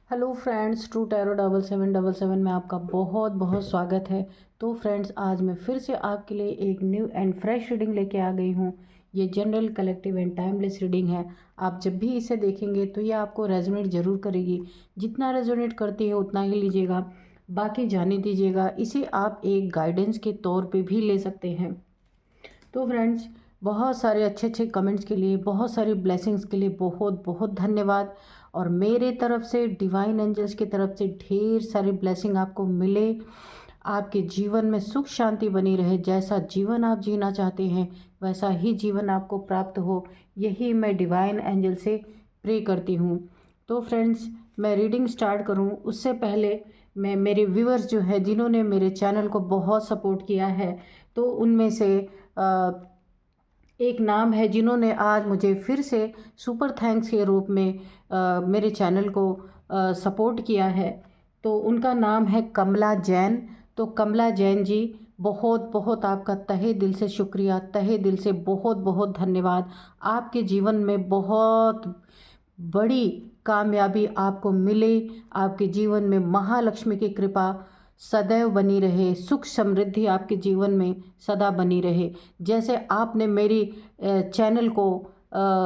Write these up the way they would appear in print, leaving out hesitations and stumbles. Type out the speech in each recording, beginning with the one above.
Hello friends, true tarot 7777 में आपका बहुत बहुत स्वागत है। तो फ्रेंड्स, आज मैं फिर से आपके लिए एक न्यू एंड फ्रेश रीडिंग लेके आ गई हूँ। ये general, collective and timeless reading है। आप जब भी इसे देखेंगे तो ये आपको रेजोनेट ज़रूर करेगी। जितना रेजोनेट करती है उतना ही लीजिएगा, बाकी जाने दीजिएगा। इसे आप एक गाइडेंस के तौर पे भी ले सकते हैं। तो फ्रेंड्स, बहुत सारे अच्छे अच्छे कमेंट्स के लिए, बहुत सारी ब्लेसिंग्स के लिए बहुत बहुत धन्यवाद। और मेरे तरफ से, डिवाइन एंजल्स की तरफ से ढेर सारी ब्लेसिंग आपको मिले। आपके जीवन में सुख शांति बनी रहे। जैसा जीवन आप जीना चाहते हैं वैसा ही जीवन आपको प्राप्त हो, यही मैं डिवाइन एंजल से प्रे करती हूँ। तो फ्रेंड्स, मैं रीडिंग स्टार्ट करूँ उससे पहले मैं मेरे व्यूअर्स जो है, जिन्होंने मेरे चैनल को बहुत सपोर्ट किया है, तो उनमें से एक नाम है जिन्होंने आज मुझे फिर से सुपर थैंक्स के रूप में मेरे चैनल को सपोर्ट किया है। तो उनका नाम है कमला जैन। तो कमला जैन जी, बहुत बहुत आपका तहे दिल से शुक्रिया, तहे दिल से बहुत बहुत धन्यवाद। आपके जीवन में बहुत बड़ी कामयाबी आपको मिले। आपके जीवन में महालक्ष्मी की कृपा सदैव बनी रहे, सुख समृद्धि आपके जीवन में सदा बनी रहे। जैसे आपने मेरी चैनल को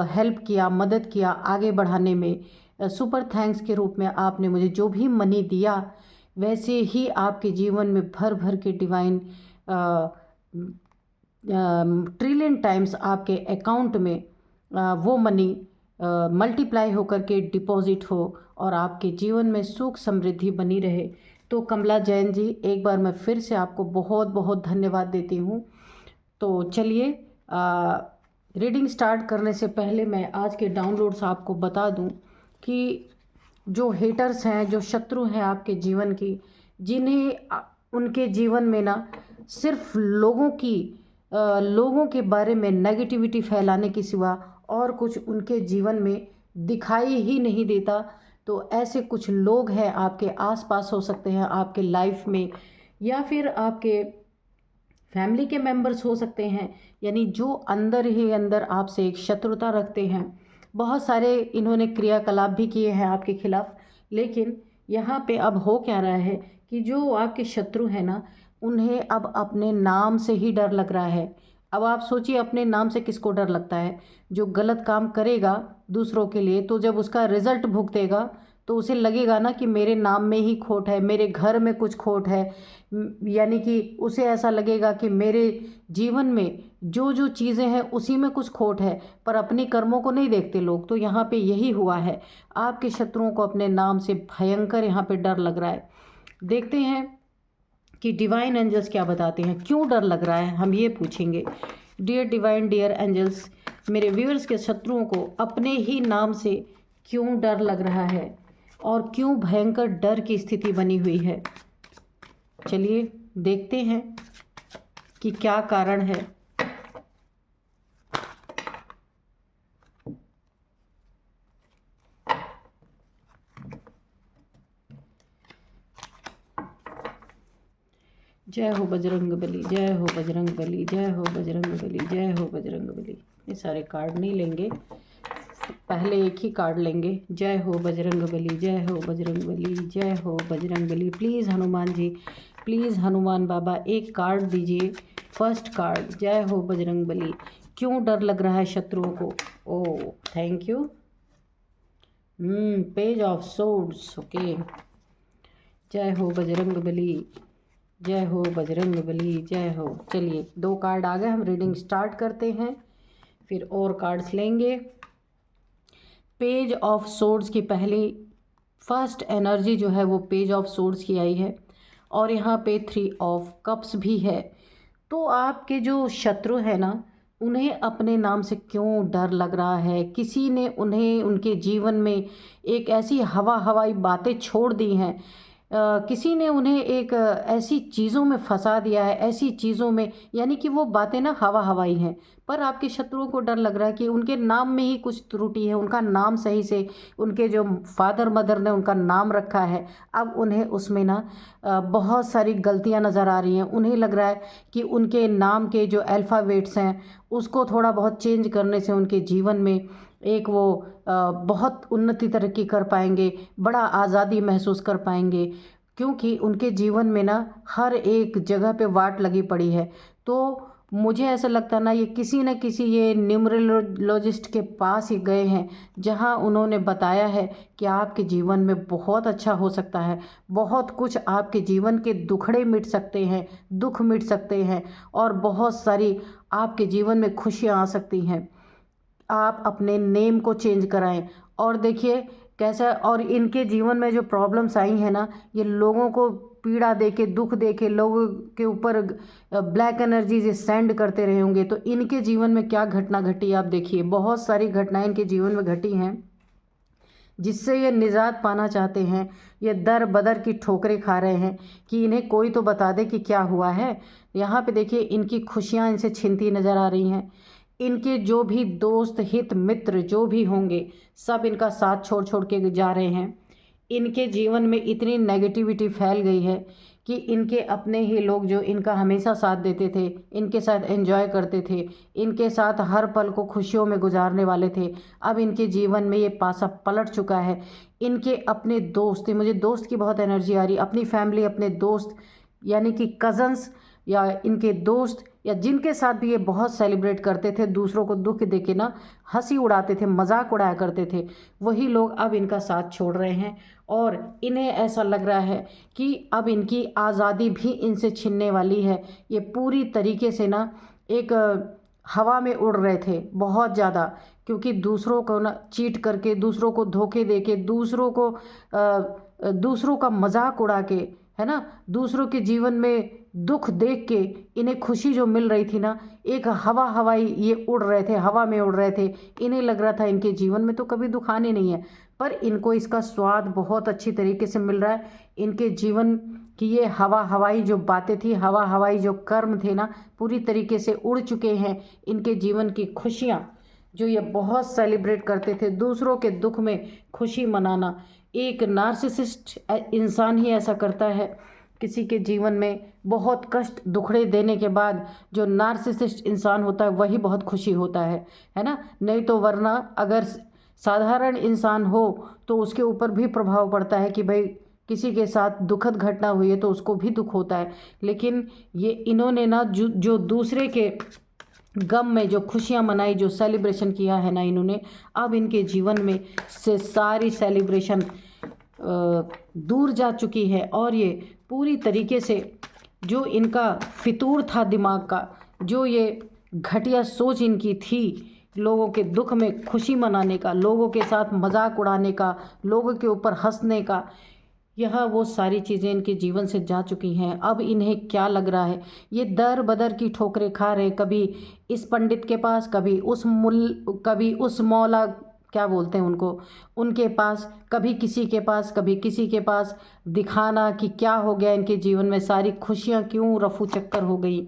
हेल्प किया, मदद किया आगे बढ़ाने में, सुपर थैंक्स के रूप में आपने मुझे जो भी मनी दिया, वैसे ही आपके जीवन में भर भर के डिवाइन ट्रिलियन टाइम्स आपके अकाउंट में वो मनी मल्टीप्लाई होकर के डिपॉजिट हो और आपके जीवन में सुख समृद्धि बनी रहे। तो कमला जैन जी, एक बार मैं फिर से आपको बहुत बहुत धन्यवाद देती हूँ। तो चलिए, रीडिंग स्टार्ट करने से पहले मैं आज के डाउनलोड्स आपको बता दूँ कि जो हेटर्स हैं, जो शत्रु हैं आपके जीवन की, जिन्हें उनके जीवन में ना सिर्फ लोगों के बारे में नेगेटिविटी फैलाने के सिवा और कुछ उनके जीवन में दिखाई ही नहीं देता, तो ऐसे कुछ लोग हैं आपके आसपास, हो सकते हैं आपके लाइफ में, या फिर आपके फैमिली के मेंबर्स हो सकते हैं। यानी जो अंदर ही अंदर आपसे एक शत्रुता रखते हैं। बहुत सारे इन्होंने क्रियाकलाप भी किए हैं आपके खिलाफ। लेकिन यहाँ पे अब हो क्या रहा है कि जो आपके शत्रु हैं ना, उन्हें अब अपने नाम से ही डर लग रहा है। अब आप सोचिए, अपने नाम से किसको डर लगता है? जो गलत काम करेगा दूसरों के लिए, तो जब उसका रिजल्ट भुगतेगा तो उसे लगेगा ना कि मेरे नाम में ही खोट है, मेरे घर में कुछ खोट है। यानी कि उसे ऐसा लगेगा कि मेरे जीवन में जो जो चीज़ें हैं उसी में कुछ खोट है, पर अपनी कर्मों को नहीं देखते लोग। तो यहाँ पे यही हुआ है, आपके शत्रुओं को अपने नाम से भयंकर यहाँ पे डर लग रहा है। देखते हैं कि डिवाइन एंजल्स क्या बताते हैं, क्यों डर लग रहा है, हम ये पूछेंगे। डियर डिवाइन, डियर एंजल्स, मेरे व्यूअर्स के शत्रुओं को अपने ही नाम से क्यों डर लग रहा है और क्यों भयंकर डर की स्थिति बनी हुई है? चलिए देखते हैं कि क्या कारण है। जय हो बजरंग बली, जय हो बजरंग बली, जय हो बजरंग बली, जय हो बजरंग बली। ये सारे कार्ड नहीं लेंगे, पहले एक ही कार्ड लेंगे। जय हो बजरंग बली, जय हो बजरंग बली, जय हो बजरंग बली। प्लीज़ हनुमान जी, प्लीज़ हनुमान बाबा, एक कार्ड दीजिए। फर्स्ट कार्ड, जय हो बजरंग बली। क्यों डर लग रहा है शत्रुओं को? Oh, thank you. Page of swords, okay. जय हो बजरंग बली, जय हो बजरंग बली, जय हो। चलिए, 2 कार्ड आ गए, हम रीडिंग स्टार्ट करते हैं, फिर और कार्ड्स लेंगे। पेज ऑफ सोर्ड्स की पहली फर्स्ट एनर्जी जो है वो पेज ऑफ सोर्ड्स की आई है, और यहाँ पे 3 ऑफ कप्स भी है। तो आपके जो शत्रु है ना, उन्हें अपने नाम से क्यों डर लग रहा है? किसी ने उन्हें उनके जीवन में एक ऐसी हवाई बातें छोड़ दी हैं। किसी ने उन्हें एक ऐसी चीज़ों में फंसा दिया है, ऐसी चीज़ों में, यानी कि वो बातें ना हवाई हैं। पर आपके शत्रुओं को डर लग रहा है कि उनके नाम में ही कुछ त्रुटि है। उनका नाम सही से, उनके जो फादर मदर ने उनका नाम रखा है, अब उन्हें उसमें ना बहुत सारी गलतियां नज़र आ रही हैं। उन्हें लग रहा है कि उनके नाम के जो अल्फ़ाबेट्स हैं उसको थोड़ा बहुत चेंज करने से उनके जीवन में एक वो बहुत उन्नति तरक्की कर पाएंगे, बड़ा आज़ादी महसूस कर पाएंगे, क्योंकि उनके जीवन में ना हर एक जगह पे वाट लगी पड़ी है। तो मुझे ऐसा लगता है ना, ये किसी न किसी ये न्यूमरोलॉजिस्ट के पास ही गए हैं, जहां उन्होंने बताया है कि आपके जीवन में बहुत अच्छा हो सकता है, बहुत कुछ आपके जीवन के दुखड़े मिट सकते हैं, दुख मिट सकते हैं, और बहुत सारी आपके जीवन में खुशियां आ सकती हैं। आप अपने नेम को चेंज कराएं। और देखिए कैसा, और इनके जीवन में जो प्रॉब्लम्स आई हैं ना, ये लोगों को पीड़ा दे के, दुख दे के, लोगों के ऊपर ब्लैक एनर्जीज सेंड करते रहे होंगे। तो इनके जीवन में क्या घटना घटी आप देखिए, बहुत सारी घटनाएं इनके जीवन में घटी हैं, जिससे ये निजात पाना चाहते हैं। ये दर बदर की ठोकरें खा रहे हैं कि इन्हें कोई तो बता दे कि क्या हुआ है। यहाँ पे देखिए इनकी खुशियाँ इनसे छिनती नज़र आ रही हैं। इनके जो भी दोस्त हित मित्र जो भी होंगे, सब इनका साथ छोड़ छोड़ के जा रहे हैं। इनके जीवन में इतनी नेगेटिविटी फैल गई है कि इनके अपने ही लोग जो इनका हमेशा साथ देते थे, इनके साथ एंजॉय करते थे, इनके साथ हर पल को खुशियों में गुजारने वाले थे, अब इनके जीवन में ये पासा पलट चुका है। इनके अपने दोस्त, मुझे दोस्त की बहुत एनर्जी आ रही, अपनी फैमिली, अपने दोस्त यानी कि कज़न्स या इनके दोस्त, या जिनके साथ भी ये बहुत सेलिब्रेट करते थे, दूसरों को दुख दे के ना हंसी उड़ाते थे, मजाक उड़ाया करते थे, वही लोग अब इनका साथ छोड़ रहे हैं। और इन्हें ऐसा लग रहा है कि अब इनकी आज़ादी भी इनसे छिनने वाली है। ये पूरी तरीके से ना एक हवा में उड़ रहे थे बहुत ज़्यादा, क्योंकि दूसरों को ना चीट करके, दूसरों को धोखे दे के, दूसरों का मजाक उड़ा के, है ना, दूसरों के जीवन में दुख देख के इन्हें खुशी जो मिल रही थी ना, एक हवाई ये उड़ रहे थे, हवा में उड़ रहे थे। इन्हें लग रहा था इनके जीवन में तो कभी दुख आने नहीं है, पर इनको इसका स्वाद बहुत अच्छी तरीके से मिल रहा है। इनके जीवन की ये हवाई जो बातें थी, हवाई जो कर्म थे ना, पूरी तरीके से उड़ चुके हैं। इनके जीवन की खुशियाँ जो ये बहुत सेलिब्रेट करते थे, दूसरों के दुख में खुशी मनाना, एक नार्सिसिस्ट इंसान ही ऐसा करता है। किसी के जीवन में बहुत कष्ट दुखड़े देने के बाद जो नार्सिसिस्ट इंसान होता है वही बहुत खुशी होता है ना। नहीं तो वरना अगर साधारण इंसान हो तो उसके ऊपर भी प्रभाव पड़ता है कि भाई किसी के साथ दुखद घटना हुई है तो उसको भी दुख होता है। लेकिन ये इन्होंने ना जो दूसरे के गम में जो खुशियाँ मनाई, जो सेलिब्रेशन किया है ना इन्होंने, अब इनके जीवन में से सारी सेलिब्रेशन दूर जा चुकी है। और ये पूरी तरीके से जो इनका फितूर था दिमाग का, जो ये घटिया सोच इनकी थी, लोगों के दुख में खुशी मनाने का, लोगों के साथ मजाक उड़ाने का, लोगों के ऊपर हंसने का, यह वो सारी चीज़ें इनके जीवन से जा चुकी हैं। अब इन्हें क्या लग रहा है, ये दर बदर की ठोकरें खा रहे, कभी इस पंडित के पास, कभी उस मौला क्या बोलते हैं उनको, उनके पास, कभी किसी के पास, कभी किसी के पास, दिखाना कि क्या हो गया इनके जीवन में, सारी खुशियाँ क्यों रफू चक्कर हो गई।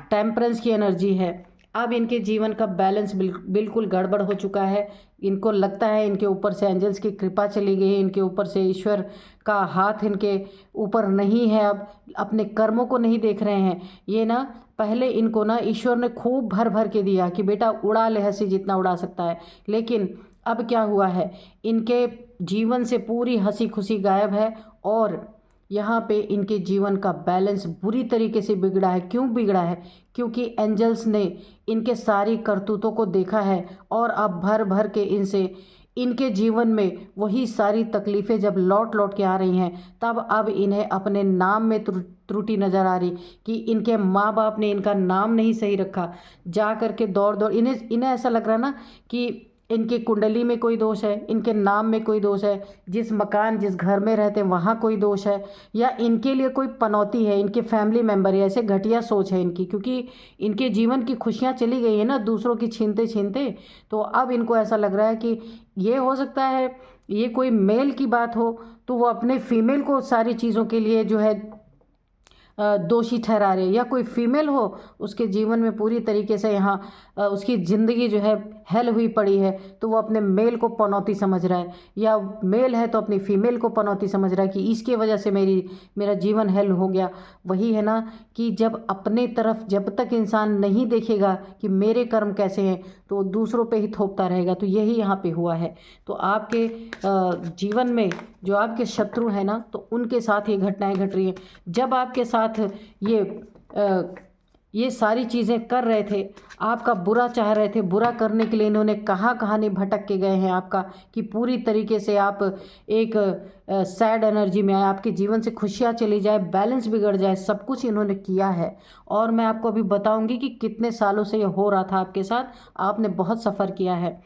टेम्परेंस की एनर्जी है। अब इनके जीवन का बैलेंस बिल्कुल गड़बड़ हो चुका है। इनको लगता है इनके ऊपर से एंजल्स की कृपा चली गई है, इनके ऊपर से ईश्वर का हाथ इनके ऊपर नहीं है। अब अपने कर्मों को नहीं देख रहे हैं ये ना। पहले इनको ना ईश्वर ने खूब भर भर के दिया कि बेटा उड़ा ले हंसी जितना उड़ा सकता है, लेकिन अब क्या हुआ है, इनके जीवन से पूरी हंसी खुशी गायब है। और यहाँ पे इनके जीवन का बैलेंस बुरी तरीके से बिगड़ा है। क्यों बिगड़ा है? क्योंकि एंजल्स ने इनके सारी करतूतों को देखा है और अब भर भर के इनसे, इनके जीवन में वही सारी तकलीफ़ें जब लौट लौट के आ रही हैं, तब अब इन्हें अपने नाम में त्रुटि नज़र आ रही कि इनके माँ बाप ने इनका नाम नहीं सही रखा। जा कर के दौड़ दौड़ इन्हें ऐसा लग रहा है ना कि इनकी कुंडली में कोई दोष है, इनके नाम में कोई दोष है, जिस मकान जिस घर में रहते हैं वहाँ कोई दोष है, या इनके लिए कोई पनौती है, इनके फैमिली मेम्बर है। ऐसे घटिया सोच है इनकी, क्योंकि इनके जीवन की खुशियाँ चली गई है ना दूसरों की छीनते छीनते। तो अब इनको ऐसा लग रहा है कि ये हो सकता है, ये कोई मेल की बात हो तो वो अपने फीमेल को सारी चीज़ों के लिए जो है दोषी ठहरा रहे, या कोई फीमेल हो उसके जीवन में पूरी तरीके से यहाँ उसकी ज़िंदगी जो है हेल हुई पड़ी है तो वो अपने मेल को पनौती समझ रहा है, या मेल है तो अपनी फीमेल को पनौती समझ रहा है कि इसके वजह से मेरा जीवन हेल हो गया। वही है ना कि जब अपने तरफ जब तक इंसान नहीं देखेगा कि मेरे कर्म कैसे हैं, तो वो दूसरों पे ही थोपता रहेगा। तो यही यहाँ पे हुआ है। तो आपके जीवन में जो आपके शत्रु हैं ना, तो उनके साथ ये घटनाएं घट रही हैं। जब आपके साथ ये ये सारी चीज़ें कर रहे थे, आपका बुरा चाह रहे थे, बुरा करने के लिए इन्होंने कहाँ कहाँ नहीं भटक के गए हैं आपका, कि पूरी तरीके से आप एक सैड एनर्जी में आए, आपके जीवन से खुशियाँ चली जाए, बैलेंस बिगड़ जाए, सब कुछ इन्होंने किया है। और मैं आपको अभी बताऊंगी कि कितने सालों से ये हो रहा था आपके साथ, आपने बहुत सफ़र किया है।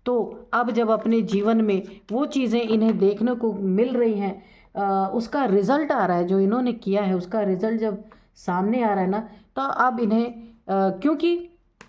तो अब जब अपने जीवन में वो चीज़ें इन्हें देखने को मिल रही हैं, उसका रिज़ल्ट आ रहा है, जो इन्होंने किया है उसका रिज़ल्ट जब सामने आ रहा है ना, तो अब इन्हें क्योंकि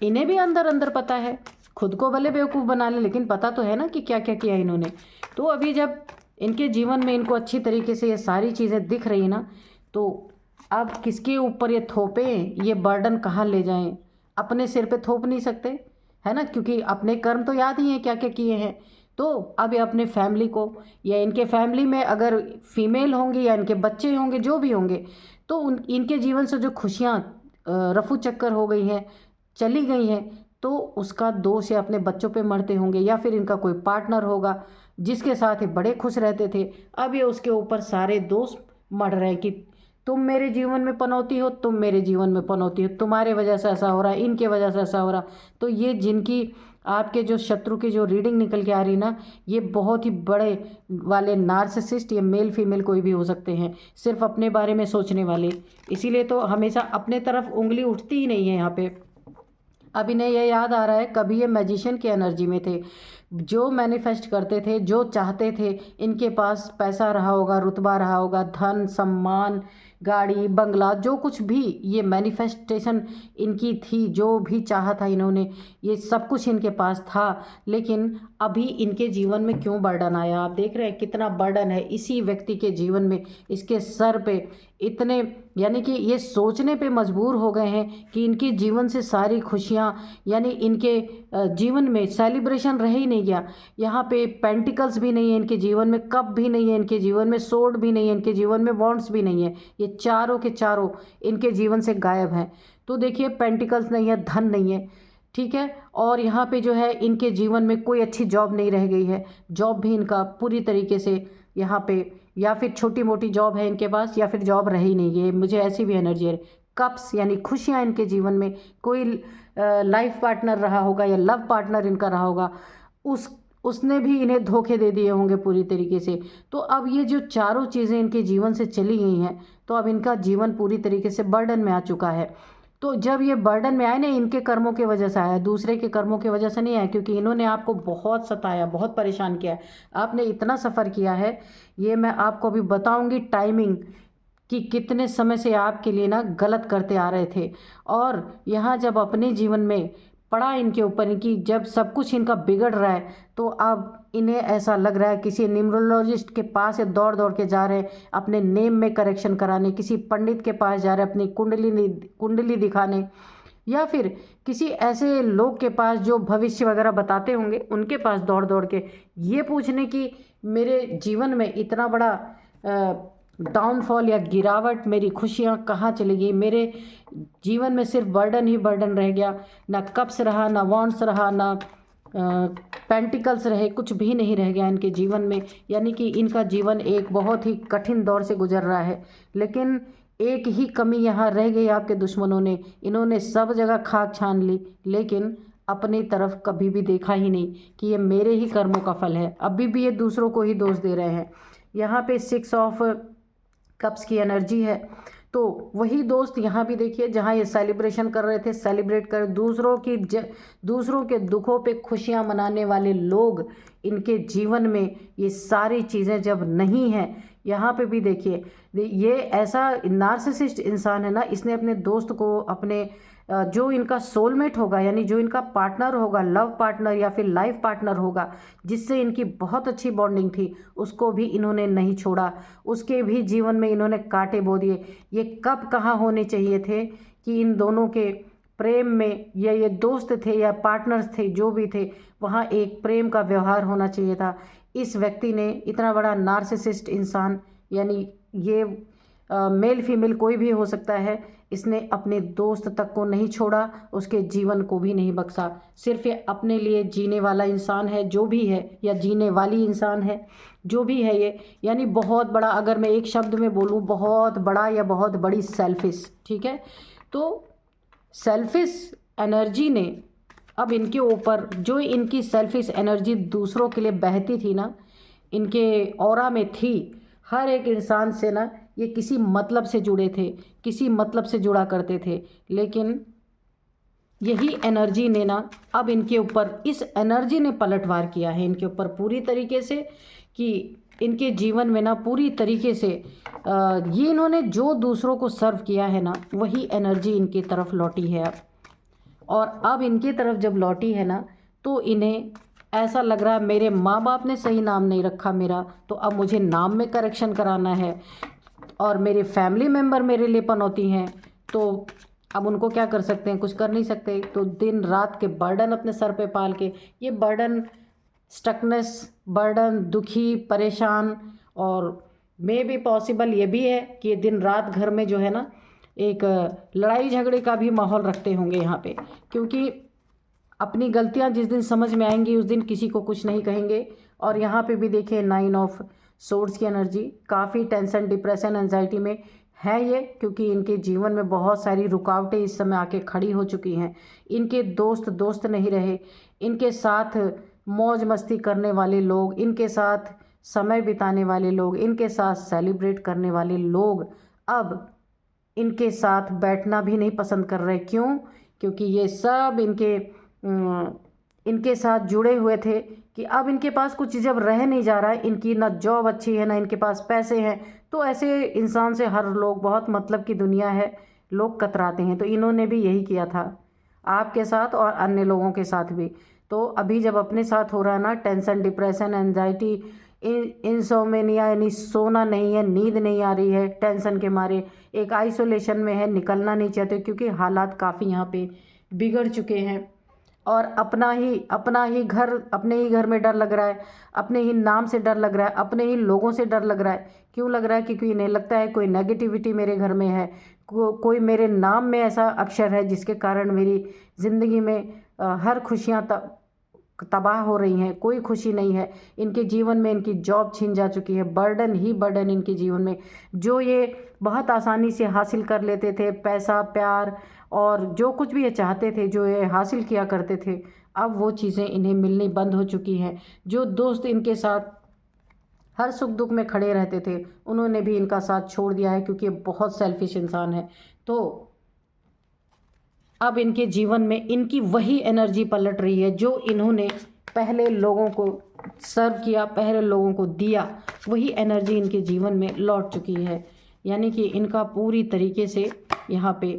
इन्हें भी अंदर अंदर पता है, खुद को भले बेवकूफ़ बना ले, लेकिन पता तो है ना कि क्या क्या किया इन्होंने। तो अभी जब इनके जीवन में इनको अच्छी तरीके से ये सारी चीज़ें दिख रही ना, तो अब किसके ऊपर ये थोपें, ये बर्डन कहाँ ले जाएं? अपने सिर पे थोप नहीं सकते, है ना, क्योंकि अपने कर्म तो याद ही हैं क्या क्या किए हैं। तो अब ये अपने फैमिली को, या इनके फैमिली में अगर फीमेल होंगी या इनके बच्चे होंगे, जो भी होंगे, तो इनके जीवन से जो खुशियाँ रफू चक्कर हो गई हैं, चली गई हैं, तो उसका दोष ये अपने बच्चों पे मढ़ते होंगे, या फिर इनका कोई पार्टनर होगा जिसके साथ ये बड़े खुश रहते थे, अब ये उसके ऊपर सारे दोष मढ़ रहे हैं कि तुम मेरे जीवन में पनौती हो, तुम मेरे जीवन में पनौती हो, तुम्हारे वजह से ऐसा हो रहा है, इनके वजह से ऐसा हो रहा। तो ये जिनकी आपके जो शत्रु की जो रीडिंग निकल के आ रही ना, ये बहुत ही बड़े वाले नार्सिसिस्ट, या मेल फीमेल कोई भी हो सकते हैं, सिर्फ अपने बारे में सोचने वाले। इसीलिए तो हमेशा अपने तरफ उंगली उठती ही नहीं है यहाँ पे। अब इन्हें यह याद आ रहा है कभी ये मैजिशियन की एनर्जी में थे, जो मैनिफेस्ट करते थे, जो चाहते थे, इनके पास पैसा रहा होगा, रुतबा रहा होगा, धन सम्मान, गाड़ी बंगला, जो कुछ भी ये मैनिफेस्टेशन इनकी थी, जो भी चाहा था इन्होंने, ये सब कुछ इनके पास था। लेकिन अभी इनके जीवन में क्यों बर्डन आया? आप देख रहे हैं कितना बर्डन है इसी व्यक्ति के जीवन में, इसके सर पे इतने, यानी कि ये सोचने पे मजबूर हो गए हैं कि इनके जीवन से सारी खुशियाँ, यानी इनके जीवन में सेलिब्रेशन रह ही नहीं गया। यहाँ पे पेंटिकल्स भी नहीं है इनके जीवन में, कप भी नहीं है इनके जीवन में, सोर्ड भी नहीं है इनके जीवन में, वॉन्ड्स भी नहीं है, ये चारों के चारों इनके जीवन से गायब हैं। तो देखिए, पेंटिकल्स नहीं है, धन नहीं है, ठीक है, और यहाँ पे जो है इनके जीवन में कोई अच्छी जॉब नहीं रह गई है, जॉब भी इनका पूरी तरीके से यहाँ पे, या फिर छोटी मोटी जॉब है इनके पास, या फिर जॉब रही नहीं है, मुझे ऐसी भी एनर्जी है। कप्स यानी खुशियाँ इनके जीवन में, कोई लाइफ पार्टनर रहा होगा या लव पार्टनर इनका रहा होगा, उसने भी इन्हें धोखे दे दिए होंगे पूरी तरीके से। तो अब ये जो चारों चीज़ें इनके जीवन से चली गई हैं, तो अब इनका जीवन पूरी तरीके से बर्डन में आ चुका है। तो जब ये बर्डन में आए ना, इनके कर्मों की वजह से आया, दूसरे के कर्मों की वजह से नहीं आया, क्योंकि इन्होंने आपको बहुत सताया, बहुत परेशान किया है, आपने इतना सफ़र किया है। ये मैं आपको अभी बताऊंगी टाइमिंग कि कितने समय से आपके लिए ना गलत करते आ रहे थे। और यहाँ जब अपने जीवन में पड़ा इनके ऊपर, इनकी जब सब कुछ इनका बिगड़ रहा है, तो अब इन्हें ऐसा लग रहा है किसी न्यूमरोलॉजिस्ट के पास ये दौड़ दौड़ के जा रहे हैं अपने नेम में करेक्शन कराने, किसी पंडित के पास जा रहे हैं अपनी कुंडली दिखाने, या फिर किसी ऐसे लोग के पास जो भविष्य वगैरह बताते होंगे, उनके पास दौड़ दौड़ के ये पूछने की मेरे जीवन में इतना बड़ा डाउनफॉल या गिरावट, मेरी खुशियाँ कहाँ चली गई, मेरे जीवन में सिर्फ बर्डन ही बर्डन रह गया, ना कप्स रहा, ना वॉन्ड्स रहा, ना पेंटिकल्स रहे, कुछ भी नहीं रह गया इनके जीवन में। यानी कि इनका जीवन एक बहुत ही कठिन दौर से गुजर रहा है। लेकिन एक ही कमी यहाँ रह गई आपके दुश्मनों ने, इन्होंने सब जगह खाक छान ली, लेकिन अपनी तरफ कभी भी देखा ही नहीं कि ये मेरे ही कर्मों का फल है। अभी भी ये दूसरों को ही दोष दे रहे हैं। यहाँ पे 6 ऑफ कप्स की एनर्जी है, तो वही दोस्त यहाँ भी देखिए, जहाँ ये सेलिब्रेशन कर रहे थे, सेलिब्रेट कर दूसरों के दुखों पे खुशियाँ मनाने वाले लोग, इनके जीवन में ये सारी चीज़ें जब नहीं हैं, यहाँ पे भी देखिए, ये ऐसा नार्सिसिस्ट इंसान है ना, इसने अपने दोस्त को, अपने जो इनका सोलमेट होगा, यानी जो इनका पार्टनर होगा, लव पार्टनर या फिर लाइफ पार्टनर होगा, जिससे इनकी बहुत अच्छी बॉन्डिंग थी, उसको भी इन्होंने नहीं छोड़ा, उसके भी जीवन में इन्होंने कांटे बो दिए। ये कब कहाँ होने चाहिए थे कि इन दोनों के प्रेम में, या ये दोस्त थे या पार्टनर्स थे, जो भी थे, वहाँ एक प्रेम का व्यवहार होना चाहिए था। इस व्यक्ति ने, इतना बड़ा नार्सिसिस्ट इंसान, यानी ये मेल फीमेल कोई भी हो सकता है, इसने अपने दोस्त तक को नहीं छोड़ा, उसके जीवन को भी नहीं बख्शा। सिर्फ ये अपने लिए जीने वाला इंसान है जो भी है, या जीने वाली इंसान है जो भी है ये, यानी बहुत बड़ा, अगर मैं एक शब्द में बोलूँ, बहुत बड़ा या बहुत बड़ी सेल्फिश, ठीक है। तो सेल्फिश एनर्जी ने अब इनके ऊपर, जो इनकी सेल्फिश एनर्जी दूसरों के लिए बहती थी ना, इनके ऑरा में थी, हर एक इंसान से ना ये किसी मतलब से जुड़े थे, किसी मतलब से जुड़ा करते थे। लेकिन यही एनर्जी ने ना अब इनके ऊपर, इस एनर्जी ने पलटवार किया है इनके ऊपर पूरी तरीके से, कि इनके जीवन में ना पूरी तरीके से ये इन्होंने जो दूसरों को सर्व किया है ना, वही एनर्जी इनकी तरफ लौटी है अब। और अब इनकी तरफ जब लौटी है ना, तो इन्हें ऐसा लग रहा है मेरे माँ बाप ने सही नाम नहीं रखा मेरा, तो अब मुझे नाम में करेक्शन कराना है। और मेरे फैमिली मेम्बर मेरे लिए पनौती हैं, तो अब उनको क्या कर सकते हैं, कुछ कर नहीं सकते। तो दिन रात के बर्डन अपने सर पे पाल के, ये बर्डन, स्टकनेस, बर्डन, दुखी, परेशान, और मे भी पॉसिबल ये भी है कि ये दिन रात घर में जो है ना, एक लड़ाई झगड़े का भी माहौल रखते होंगे यहाँ पे, क्योंकि अपनी गलतियाँ जिस दिन समझ में आएंगी उस दिन किसी को कुछ नहीं कहेंगे। और यहाँ पे भी देखिए 9 ऑफ सोर्ड्स की एनर्जी, काफ़ी टेंशन, डिप्रेशन, एंजाइटी में है ये, क्योंकि इनके जीवन में बहुत सारी रुकावटें इस समय आके खड़ी हो चुकी हैं। इनके दोस्त दोस्त नहीं रहे, इनके साथ मौज मस्ती करने वाले लोग, इनके साथ समय बिताने वाले लोग, इनके साथ सेलिब्रेट करने वाले लोग अब इनके साथ बैठना भी नहीं पसंद कर रहे। क्यों? क्योंकि ये सब इनके साथ जुड़े हुए थे कि अब इनके पास कुछ जब रह नहीं जा रहा है, इनकी ना जॉब अच्छी है, ना इनके पास पैसे हैं, तो ऐसे इंसान से हर लोग, बहुत मतलब की दुनिया है, लोग कतराते हैं। तो इन्होंने भी यही किया था आपके साथ और अन्य लोगों के साथ भी। तो अभी जब अपने साथ हो रहा है ना, टेंशन, डिप्रेशन, एंजाइटी, इंसोमेनिया, यानी सोना नहीं है, नींद नहीं आ रही है, टेंशन के मारे एक आइसोलेशन में है, निकलना नहीं चाहते, क्योंकि हालात काफ़ी यहाँ पे बिगड़ चुके हैं। और अपना ही घर, अपने ही घर में डर लग रहा है, अपने ही नाम से डर लग रहा है, अपने ही लोगों से डर लग रहा है। क्यों लग रहा है? क्योंकि इन्हें लगता है कोई नेगेटिविटी मेरे घर में है, कोई मेरे नाम में ऐसा अक्षर है जिसके कारण मेरी ज़िंदगी में हर खुशियाँ तबाह हो रही हैं, कोई खुशी नहीं है इनके जीवन में। इनकी जॉब छीन जा चुकी है, बर्डन ही बर्डन इनके जीवन में, जो ये बहुत आसानी से हासिल कर लेते थे, पैसा, प्यार, और जो कुछ भी ये चाहते थे, जो ये हासिल किया करते थे, अब वो चीज़ें इन्हें मिलनी बंद हो चुकी हैं। जो दोस्त इनके साथ हर सुख दुख में खड़े रहते थे, उन्होंने भी इनका साथ छोड़ दिया है, क्योंकि ये बहुत सेल्फिश इंसान है। तो अब इनके जीवन में इनकी वही एनर्जी पलट रही है जो इन्होंने पहले लोगों को सर्व किया, पहले लोगों को दिया, वही एनर्जी इनके जीवन में लौट चुकी है। यानी कि इनका पूरी तरीके से यहाँ पे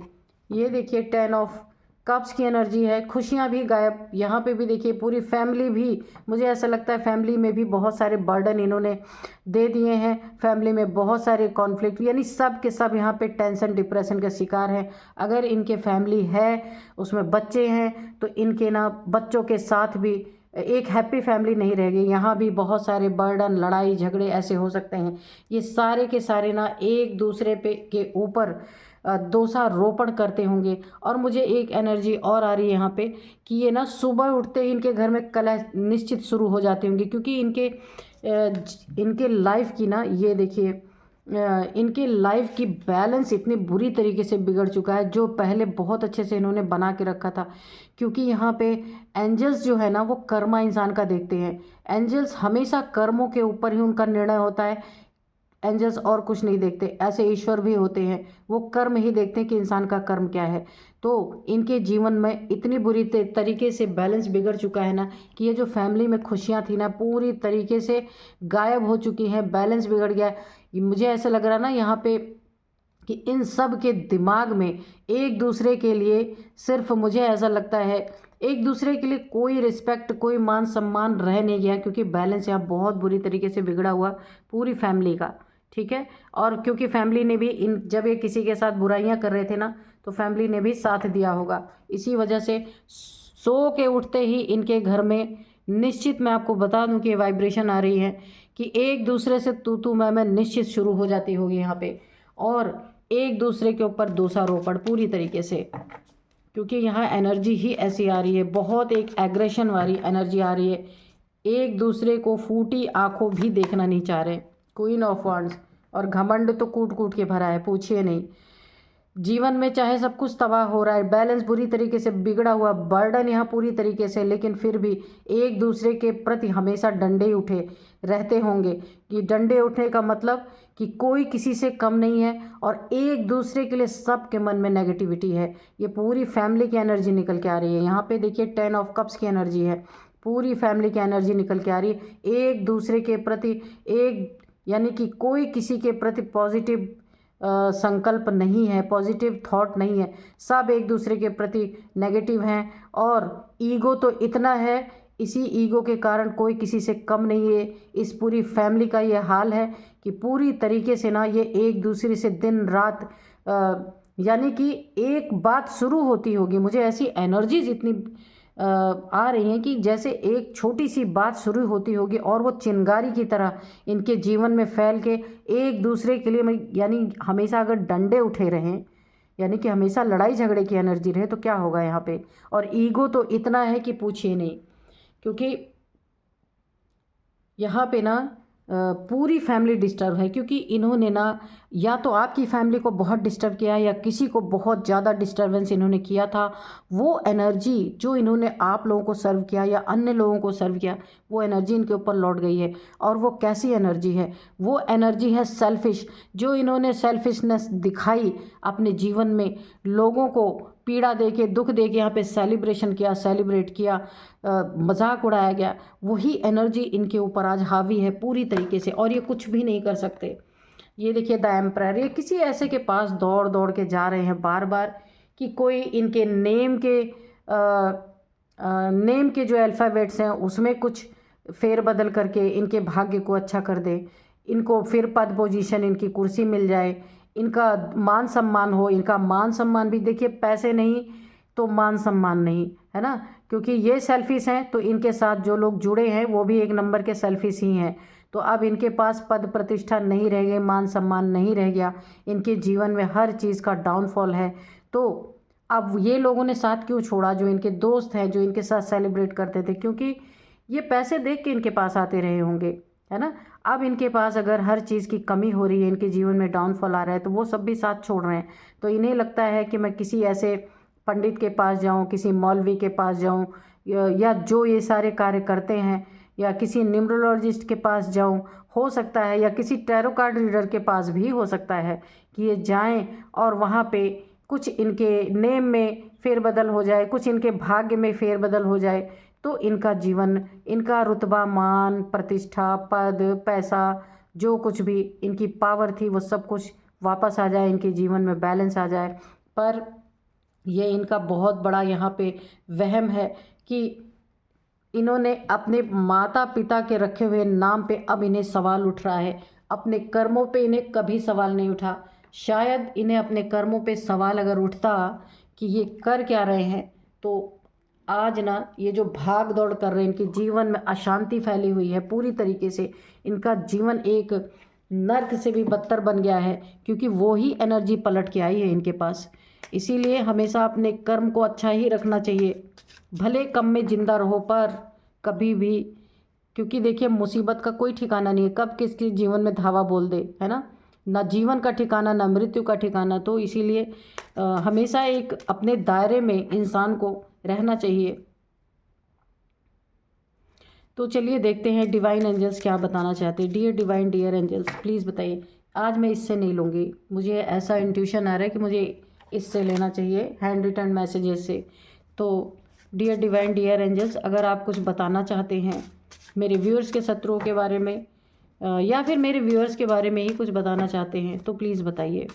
ये देखिए 10 ऑफ कप्स की एनर्जी है, खुशियाँ भी गायब। यहाँ पे भी देखिए पूरी फैमिली भी, मुझे ऐसा लगता है फैमिली में भी बहुत सारे बर्डन इन्होंने दे दिए हैं, फैमिली में बहुत सारे कॉन्फ्लिक्ट, यानी सब के सब यहाँ पे टेंशन, डिप्रेशन का शिकार हैं। अगर इनके फैमिली है, उसमें बच्चे हैं, तो इनके ना बच्चों के साथ भी एक हैप्पी फैमिली नहीं रहेगी। यहाँ भी बहुत सारे बर्डन, लड़ाई झगड़े ऐसे हो सकते हैं। ये सारे के सारे ना एक दूसरे पे के ऊपर दोषारोपण करते होंगे। और मुझे एक एनर्जी और आ रही है यहाँ पे कि ये ना सुबह उठते ही इनके घर में कलह निश्चित शुरू हो जाते होंगे, क्योंकि इनके लाइफ की ना, ये देखिए इनके लाइफ की बैलेंस इतनी बुरी तरीके से बिगड़ चुका है, जो पहले बहुत अच्छे से इन्होंने बना के रखा था। क्योंकि यहाँ पे एंजल्स जो है ना, वो कर्मा इंसान का देखते हैं। एंजल्स हमेशा कर्मों के ऊपर ही उनका निर्णय होता है, एंजल्स और कुछ नहीं देखते। ऐसे ईश्वर भी होते हैं, वो कर्म ही देखते हैं कि इंसान का कर्म क्या है। तो इनके जीवन में इतनी बुरी तरीके से बैलेंस बिगड़ चुका है ना, कि ये जो फैमिली में खुशियाँ थी ना, पूरी तरीके से गायब हो चुकी हैं, बैलेंस बिगड़ गया है। मुझे ऐसा लग रहा है ना यहाँ पे कि इन सब के दिमाग में एक दूसरे के लिए, सिर्फ मुझे ऐसा लगता है एक दूसरे के लिए कोई रिस्पेक्ट, कोई मान सम्मान रह नहीं गया, क्योंकि बैलेंस यहाँ बहुत बुरी तरीके से बिगड़ा हुआ पूरी फैमिली का, ठीक है। और क्योंकि फैमिली ने भी जब ये किसी के साथ बुराइयां कर रहे थे ना, तो फैमिली ने भी साथ दिया होगा। इसी वजह से सो के उठते ही इनके घर में निश्चित, मैं आपको बता दूं कि वाइब्रेशन आ रही है कि एक दूसरे से तू मैं निश्चित शुरू हो जाती होगी यहाँ पे, और एक दूसरे के ऊपर दोषारोपण पूरी तरीके से, क्योंकि यहाँ एनर्जी ही ऐसी आ रही है, बहुत एक एग्रेशन वाली एनर्जी आ रही है। एक दूसरे को फूटी आंखों भी देखना नहीं चाह रहे। क्वीन ऑफ वांड्स, और घमंड तो कूट कूट के भरा है, पूछिए नहीं। जीवन में चाहे सब कुछ तबाह हो रहा है, बैलेंस बुरी तरीके से बिगड़ा हुआ, बर्डन यहाँ पूरी तरीके से, लेकिन फिर भी एक दूसरे के प्रति हमेशा डंडे उठे रहते होंगे। कि डंडे उठने का मतलब कि कोई किसी से कम नहीं है, और एक दूसरे के लिए सबके मन में नेगेटिविटी है। ये पूरी फैमिली की एनर्जी निकल के आ रही है। यहाँ पे देखिए 10 ऑफ कप्स की एनर्जी है, पूरी फैमिली की एनर्जी निकल के आ रही है। एक दूसरे के प्रति एक, यानी कि कोई किसी के प्रति पॉजिटिव संकल्प नहीं है, पॉजिटिव थॉट नहीं है, सब एक दूसरे के प्रति नेगेटिव हैं। और ईगो तो इतना है, इसी ईगो के कारण कोई किसी से कम नहीं है। इस पूरी फैमिली का ये हाल है कि पूरी तरीके से ना ये एक दूसरे से दिन रात यानी कि एक बात शुरू होती होगी, मुझे ऐसी एनर्जीज इतनी आ रही हैं कि जैसे एक छोटी सी बात शुरू होती होगी और वो चिंगारी की तरह इनके जीवन में फैल के एक दूसरे के लिए, यानी हमेशा अगर डंडे उठे रहें, यानी कि हमेशा लड़ाई झगड़े की एनर्जी रहे, तो क्या होगा यहाँ पे। और ईगो तो इतना है कि पूछिए नहीं, क्योंकि यहाँ पे ना पूरी फैमिली डिस्टर्ब है, क्योंकि इन्होंने ना या तो आपकी फैमिली को बहुत डिस्टर्ब किया या किसी को बहुत ज़्यादा डिस्टर्बेंस इन्होंने किया था। वो एनर्जी जो इन्होंने आप लोगों को सर्व किया या अन्य लोगों को सर्व किया, वो एनर्जी इनके ऊपर लौट गई है। और वो कैसी एनर्जी है, वो एनर्जी है सेल्फिश। जो इन्होंने सेल्फिशनेस दिखाई अपने जीवन में, लोगों को पीड़ा दे के, दुख दे के यहाँ पे सेलिब्रेशन किया, सेलिब्रेट किया, मजाक उड़ाया गया, वही एनर्जी इनके ऊपर आज हावी है पूरी तरीके से, और ये कुछ भी नहीं कर सकते। ये देखिए द एम्परर, ये किसी ऐसे के पास दौड़ दौड़ के जा रहे हैं बार बार कि कोई इनके नेम के जो अल्फ़ाबेट्स हैं उसमें कुछ फेरबदल करके इनके भाग्य को अच्छा कर दे, इनको फिर पद पोजीशन, इनकी कुर्सी मिल जाए, इनका मान सम्मान हो। इनका मान सम्मान भी देखिए, पैसे नहीं तो मान सम्मान नहीं, है ना, क्योंकि ये सेल्फिश हैं, तो इनके साथ जो लोग जुड़े हैं वो भी एक नंबर के सेल्फिश ही हैं। तो अब इनके पास पद प्रतिष्ठा नहीं रह गई, मान सम्मान नहीं रह गया, इनके जीवन में हर चीज़ का डाउनफॉल है। तो अब ये लोगों ने साथ क्यों छोड़ा, जो इनके दोस्त हैं, जो इनके साथ सेलिब्रेट करते थे, क्योंकि ये पैसे देख के इनके पास आते रहे होंगे, है ना। अब इनके पास अगर हर चीज़ की कमी हो रही है, इनके जीवन में डाउनफॉल आ रहा है, तो वो सब भी साथ छोड़ रहे हैं। तो इन्हें लगता है कि मैं किसी ऐसे पंडित के पास जाऊं, किसी मौलवी के पास जाऊं, या जो ये सारे कार्य करते हैं, या किसी न्यूमरोलॉजिस्ट के पास जाऊं, हो सकता है, या किसी टैरो कार्ड रीडर के पास भी हो सकता है कि ये जाएं और वहाँ पे कुछ इनके नेम में फेरबदल हो जाए, कुछ इनके भाग्य में फेरबदल हो जाए, तो इनका जीवन, इनका रुतबा, मान, प्रतिष्ठा, पद, पैसा, जो कुछ भी इनकी पावर थी वो सब कुछ वापस आ जाए, इनके जीवन में बैलेंस आ जाए। पर ये इनका बहुत बड़ा यहाँ पे वहम है कि इन्होंने अपने माता पिता के रखे हुए नाम पे अब इन्हें सवाल उठ रहा है, अपने कर्मों पे इन्हें कभी सवाल नहीं उठा। शायद इन्हें अपने कर्मों पे सवाल अगर उठता कि ये कर क्या रहे हैं, तो आज ना ये जो भाग दौड़ कर रहे हैं, इनके जीवन में अशांति फैली हुई है पूरी तरीके से, इनका जीवन एक नर्क से भी बदतर बन गया है, क्योंकि वो ही एनर्जी पलट के आई है इनके पास। इसीलिए हमेशा अपने कर्म को अच्छा ही रखना चाहिए, भले कम में जिंदा रहो पर कभी भी, क्योंकि देखिए मुसीबत का कोई ठिकाना नहीं है, कब किसके जीवन में धावा बोल दे, है ना, ना जीवन का ठिकाना ना मृत्यु का ठिकाना। तो इसीलिए हमेशा एक अपने दायरे में इंसान को रहना चाहिए। तो चलिए देखते हैं डिवाइन एंजल्स क्या बताना चाहते हैं। Dear divine, dear angels, please बताइए। आज मैं इससे नहीं लूँगी, मुझे ऐसा इंट्यूशन आ रहा है कि मुझे इससे लेना चाहिए, हैंड रिटन मैसेजेस से। तो डियर डिवाइन, डियर एंजल्स, अगर आप कुछ बताना चाहते हैं मेरे व्यूअर्स के शत्रुओं के बारे में, या फिर मेरे व्यूअर्स के बारे में ही कुछ बताना चाहते हैं, तो प्लीज़ बताइए,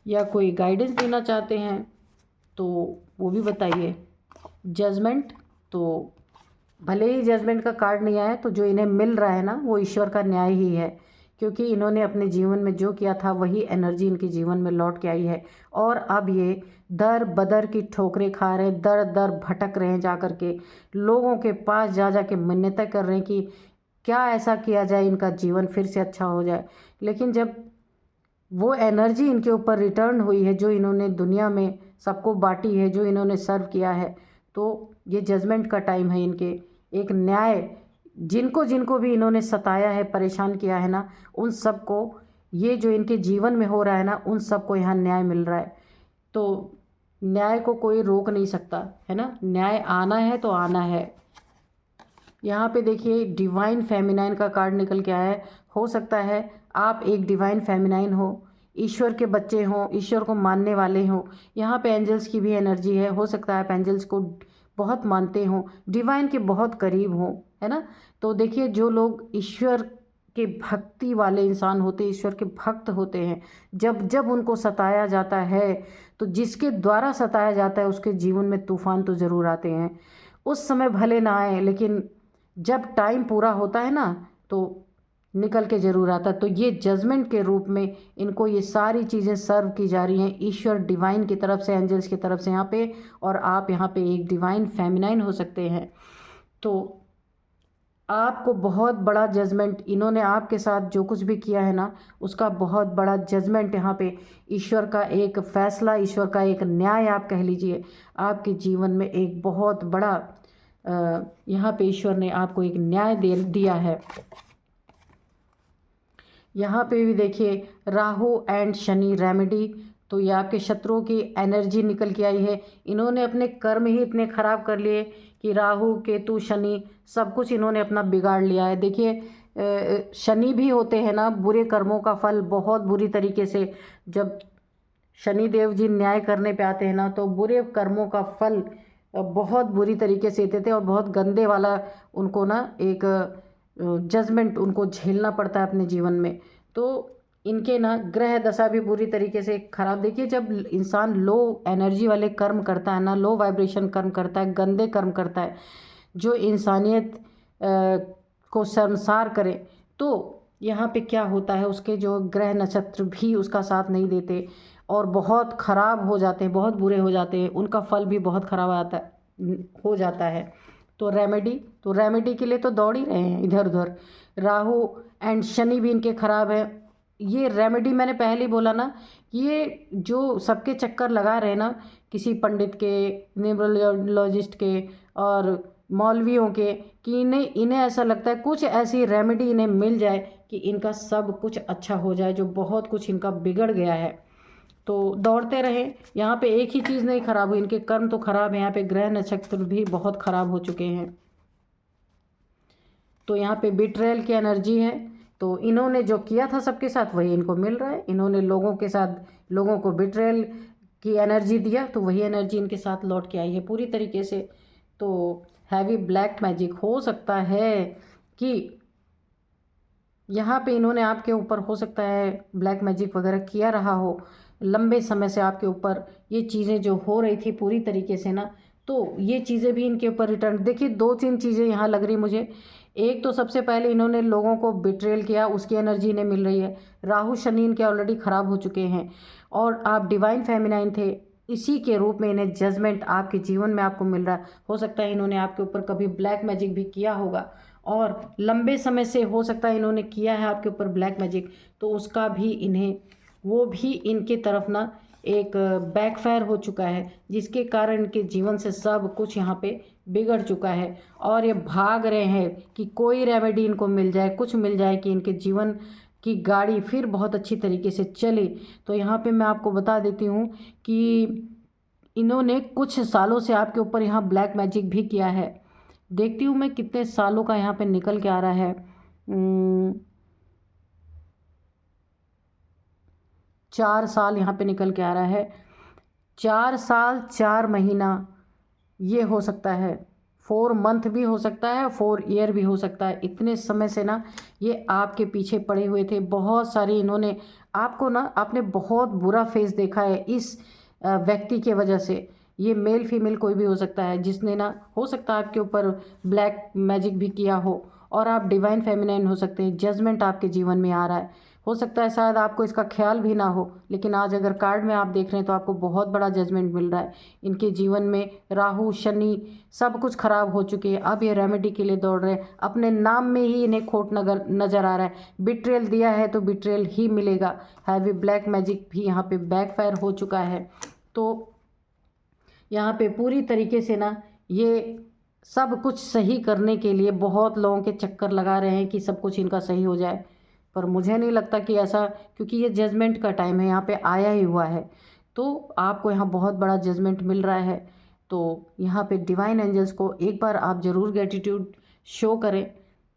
या कोई गाइडेंस देना चाहते हैं तो वो भी बताइए। जजमेंट, तो भले ही जजमेंट का कार्ड नहीं आया, तो जो इन्हें मिल रहा है ना वो ईश्वर का न्याय ही है, क्योंकि इन्होंने अपने जीवन में जो किया था वही एनर्जी इनके जीवन में लौट के आई है। और अब ये दर बदर की ठोकरें खा रहे हैं, दर दर भटक रहे हैं, जा कर के लोगों के पास जा जा के मिन्नतें कर रहे हैं कि क्या ऐसा किया जाए इनका जीवन फिर से अच्छा हो जाए। लेकिन जब वो एनर्जी इनके ऊपर रिटर्न हुई है जो इन्होंने दुनिया में सबको बांटी है, जो इन्होंने सर्व किया है, तो ये जजमेंट का टाइम है इनके। एक न्याय, जिनको जिनको भी इन्होंने सताया है, परेशान किया है ना, उन सबको ये जो इनके जीवन में हो रहा है ना, उन सबको यहाँ न्याय मिल रहा है। तो न्याय को कोई रोक नहीं सकता है ना, न्याय आना है तो आना है। यहाँ पे देखिए डिवाइन फेमिनाइन का कार्ड निकल के आया है। हो सकता है आप एक डिवाइन फेमिनाइन हो, ईश्वर के बच्चे हों, ईश्वर को मानने वाले हों। यहाँ पे एंजल्स की भी एनर्जी है। हो सकता है आप एंजल्स को बहुत मानते हों, डिवाइन के बहुत करीब हों, है ना। तो देखिए जो लोग ईश्वर के भक्ति वाले इंसान होते हैं, ईश्वर के भक्त होते हैं, जब जब उनको सताया जाता है, तो जिसके द्वारा सताया जाता है उसके जीवन में तूफान तो ज़रूर आते हैं। उस समय भले ना आए, लेकिन जब टाइम पूरा होता है ना तो निकल के ज़रूर आता है। तो ये जजमेंट के रूप में इनको ये सारी चीज़ें सर्व की जा रही हैं ईश्वर डिवाइन की तरफ से, एंजल्स की तरफ से यहाँ पे। और आप यहाँ पे एक डिवाइन फेमिनाइन हो सकते हैं। तो आपको बहुत बड़ा जजमेंट, इन्होंने आपके साथ जो कुछ भी किया है ना, उसका बहुत बड़ा जजमेंट यहाँ पे, ईश्वर का एक फैसला, ईश्वर का एक न्याय आप कह लीजिए, आपके जीवन में एक बहुत बड़ा यहाँ पे ईश्वर ने आपको एक न्याय दे दिया है। यहाँ पे भी देखिए राहु एंड शनि रेमेडी, तो ये आपके शत्रुओं की एनर्जी निकल के आई है। इन्होंने अपने कर्म ही इतने ख़राब कर लिए कि राहु केतु शनि सब कुछ इन्होंने अपना बिगाड़ लिया है। देखिए शनि भी होते हैं ना, बुरे कर्मों का फल बहुत बुरी तरीके से, जब शनि देव जी न्याय करने पे आते हैं ना, तो बुरे कर्मों का फल बहुत बुरी तरीके से देते थे और बहुत गंदे वाला उनको ना एक जजमेंट उनको झेलना पड़ता है अपने जीवन में। तो इनके ना ग्रह दशा भी बुरी तरीके से खराब। देखिए जब इंसान लो एनर्जी वाले कर्म करता है ना, लो वाइब्रेशन कर्म करता है, गंदे कर्म करता है, जो इंसानियत को शर्मसार करे, तो यहाँ पे क्या होता है, उसके जो ग्रह नक्षत्र भी उसका साथ नहीं देते और बहुत ख़राब हो जाते हैं, बहुत बुरे हो जाते हैं, उनका फल भी बहुत ख़राब हो जाता है। तो रेमेडी के लिए तो दौड़ ही रहे हैं इधर उधर। राहु एंड शनि भी इनके ख़राब है। ये रेमेडी मैंने पहले ही बोला ना, ये जो सबके चक्कर लगा रहे हैं ना, किसी पंडित के, न्यूमरोलॉजिस्ट के और मौलवियों के, कि इन्हें ऐसा लगता है कुछ ऐसी रेमेडी इन्हें मिल जाए कि इनका सब कुछ अच्छा हो जाए, जो बहुत कुछ इनका बिगड़ गया है। तो दौड़ते रहे। यहाँ पे एक ही चीज़ नहीं ख़राब हुई, इनके कर्म तो ख़राब है, यहाँ पे ग्रह नक्षत्र भी बहुत ख़राब हो चुके हैं। तो यहाँ पे बिट्रेयल की एनर्जी है। तो इन्होंने जो किया था सबके साथ वही इनको मिल रहा है। इन्होंने लोगों के साथ, लोगों को बिट्रेयल की एनर्जी दिया, तो वही एनर्जी इनके साथ लौट के आई है पूरी तरीके से। तो हैवी ब्लैक मैजिक हो सकता है कि यहाँ पे इन्होंने आपके ऊपर, हो सकता है ब्लैक मैजिक वगैरह किया रहा हो लंबे समय से आपके ऊपर। ये चीज़ें जो हो रही थी पूरी तरीके से ना, तो ये चीज़ें भी इनके ऊपर रिटर्न। देखिए 2-3 चीज़ें यहाँ लग रही मुझे। एक तो सबसे पहले इन्होंने लोगों को बिट्रेल किया, उसकी एनर्जी इन्हें मिल रही है। राहु शनि इनके ऑलरेडी ख़राब हो चुके हैं और आप डिवाइन फेमिनाइन थे, इसी के रूप में इन्हें जजमेंट आपके जीवन में आपको मिल रहा है। हो सकता है इन्होंने आपके ऊपर कभी ब्लैक मैजिक भी किया होगा और लंबे समय से हो सकता है इन्होंने किया है आपके ऊपर ब्लैक मैजिक, तो उसका भी इन्हें, वो भी इनके तरफ ना एक बैकफायर हो चुका है, जिसके कारण इनके जीवन से सब कुछ यहाँ पे बिगड़ चुका है। और ये भाग रहे हैं कि कोई रेमेडी इनको मिल जाए, कुछ मिल जाए कि इनके जीवन की गाड़ी फिर बहुत अच्छी तरीके से चले। तो यहाँ पे मैं आपको बता देती हूँ कि इन्होंने कुछ सालों से आपके ऊपर यहाँ ब्लैक मैजिक भी किया है। देखती हूँ मैं कितने सालों का यहाँ पे निकल के आ रहा है। 4 साल यहाँ पे निकल के आ रहा है। 4 साल 4 महीना ये हो सकता है, 4 मंथ भी हो सकता है, 4 ईयर भी हो सकता है। इतने समय से ना ये आपके पीछे पड़े हुए थे। बहुत सारी इन्होंने आपको ना, आपने बहुत बुरा फेस देखा है इस व्यक्ति के वजह से। ये मेल फीमेल कोई भी हो सकता है, जिसने ना, हो सकता है आपके ऊपर ब्लैक मैजिक भी किया हो और आप डिवाइन फेमिनाइन हो सकते हैं। जजमेंट आपके जीवन में आ रहा है, हो सकता है शायद आपको इसका ख्याल भी ना हो, लेकिन आज अगर कार्ड में आप देख रहे हैं तो आपको बहुत बड़ा जजमेंट मिल रहा है। इनके जीवन में राहु शनि सब कुछ खराब हो चुके हैं, अब ये रेमेडी के लिए दौड़ रहे हैं। अपने नाम में ही इन्हें खोट नज़र आ रहा है। बिट्रेयल दिया है तो बिट्रेयल ही मिलेगा। हैवी ब्लैक मैजिक भी यहाँ पे बैकफायर हो चुका है। तो यहाँ पे पूरी तरीके से ना ये सब कुछ सही करने के लिए बहुत लोगों के चक्कर लगा रहे हैं कि सब कुछ इनका सही हो जाए, पर मुझे नहीं लगता कि ऐसा, क्योंकि ये जजमेंट का टाइम है, यहाँ पे आया ही हुआ है। तो आपको यहाँ बहुत बड़ा जजमेंट मिल रहा है। तो यहाँ पे डिवाइन एंजल्स को एक बार आप ज़रूर ग्रेटिट्यूड शो करें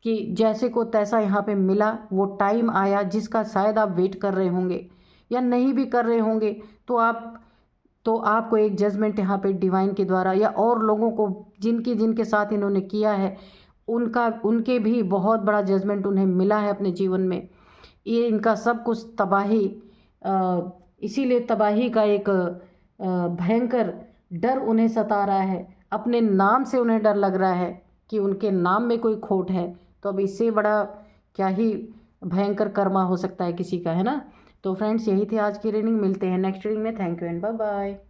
कि जैसे को तैसा यहाँ पे मिला, वो टाइम आया जिसका शायद आप वेट कर रहे होंगे या नहीं भी कर रहे होंगे। तो आपको एक जजमेंट यहाँ पे डिवाइन के द्वारा या और लोगों को जिनके साथ इन्होंने किया है उनके भी बहुत बड़ा जजमेंट उन्हें मिला है अपने जीवन में। ये इनका सब कुछ तबाही, इसीलिए तबाही का एक भयंकर डर उन्हें सता रहा है। अपने नाम से उन्हें डर लग रहा है कि उनके नाम में कोई खोट है। तो अब इससे बड़ा क्या ही भयंकर कर्मा हो सकता है किसी का, है ना। तो फ्रेंड्स, यही थी आज की रीडिंग। मिलते हैं नेक्स्ट रीडिंग में। Thank you and bye bye.